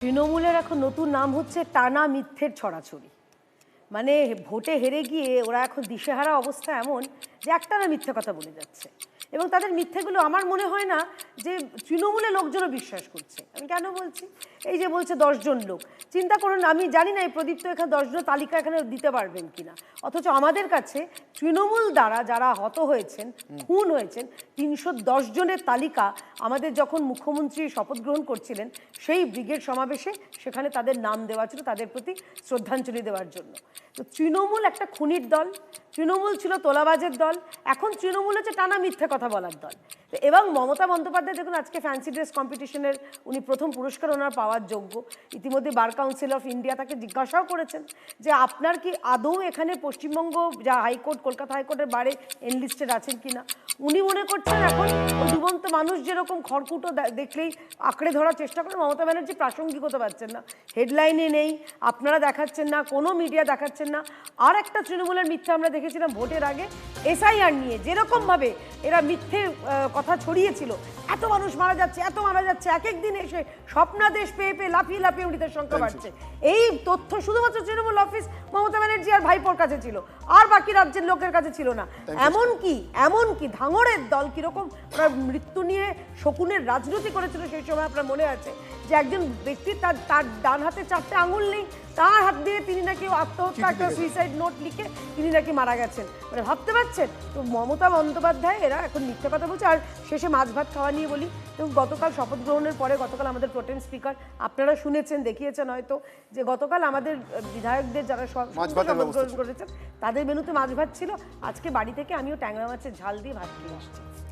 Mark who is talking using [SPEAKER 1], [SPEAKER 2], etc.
[SPEAKER 1] তৃণমূলের এখন নতুন নাম হচ্ছে টানা মিথ্যের ছড়াছড়ি। মানে ভোটে হেরে গিয়ে ওরা এখন দিশেহারা অবস্থা এমন যে একটানা মিথ্যে কথা বলে যাচ্ছে, এবং তাদের মিথ্যেগুলো আমার মনে হয় না যে তৃণমূলের লোকজনও বিশ্বাস করছে। আমি কেন বলছি, এই যে বলছে 10 জন লোক, চিন্তা করুন, আমি জানি না এই প্রদীপ তো এখানে 10 জন তালিকা এখানে দিতে পারবেন কিনা, অথচ আমাদের কাছে তৃণমূল দ্বারা যারা হত হয়েছেন, খুন হয়েছেন, 310 জনের তালিকা আমাদের যখন মুখ্যমন্ত্রী শপথ গ্রহণ করছিলেন সেই ব্রিগেড সমাবেশে সেখানে তাদের নাম দেওয়া ছিল, তাদের প্রতি শ্রদ্ধাঞ্জলি দেওয়ার জন্য। তো তৃণমূল একটা খুনির দল, তৃণমূল ছিল তোলাবাজের দল, এখন তৃণমূল হচ্ছে টানা মিথ্যে কথা বলার দল। এবং মমতা বন্দ্যোপাধ্যায় দেখুন, আজকে ফ্যান্সি ড্রেস কম্পিটিশনের উনি প্রথম পুরস্কার ওনার পাওয়ার যোগ্য। ইতিমধ্যে বার কাউন্সিল অফ ইন্ডিয়া তাকে জিজ্ঞাসাও করেছেন যে আপনার কি আদৌ এখানে পশ্চিমবঙ্গ যা হাইকোর্ট, কলকাতা হাইকোর্টের বারে এনলিস্টেড আছেন কিনা। উনি মনে করছেন এখন ওই ডুবন্ত মানুষ যেরকম খড়কুটো দেখলেই আঁকড়ে ধরার চেষ্টা করেন, মমতা ব্যানার্জি প্রাসঙ্গিকতা পাচ্ছেন না, হেডলাইনে নেই, আপনারা দেখাচ্ছেন না, কোনো মিডিয়া দেখাচ্ছেন না। আর একটা তৃণমূলের মিথ্যা আমরা দেখেছিলাম ভোটের আগে এসআইআর নিয়ে, যেরকমভাবে এরা মিথ্যে কথা ছড়িয়েছিল, এত মানুষ মারা যাচ্ছে, এত মারা যাচ্ছে, এক এক দিন এসে স্বপ্নাদেশ পেয়ে পেয়ে লাফিয়ে লাফিয়ে মৃতের সংখ্যা বাড়ছে। এই তথ্য শুধুমাত্র তৃণমূল অফিস, মমতা ব্যানার্জি আর ভাইপোর কাছে ছিল, আর বাকি রাজ্যের লোকের কাছে ছিল না। এমনকি ধাঙড়ের দল কিরকম ওরা মৃত্যু নিয়ে শকুনের রাজনীতি করেছিল সেই সময় আপনার মনে আছে, যে একজন ব্যক্তি তার ডান হাতে 4টে আঙুল নেই, তার হাত দিয়ে তিনি নাকি আত্মহত্যা, একটা সুইসাইড নোট লিখে তিনি নাকি মারা গেছেন। মানে ভাবতে পারছেন তো মমতা বন্দ্যোপাধ্যায় এরা এখন মিথ্যে কথা বলছে। আর শেষে মাছ ভাত খাওয়া নিয়ে বলি, এবং গতকাল শপথ গ্রহণের পরে গতকাল আমাদের প্রোটেম স্পিকার, আপনারা শুনেছেন, দেখিয়েছেন হয়তো, যে গতকাল আমাদের বিধায়কদের যারা শপথ গ্রহণ করেছেন তাদের মেনুতে মাছ ভাত ছিল। আজকে বাড়ি থেকে আমিও ট্যাংরা মাছের ঝাল দিয়ে ভাত খেয়ে আসছি।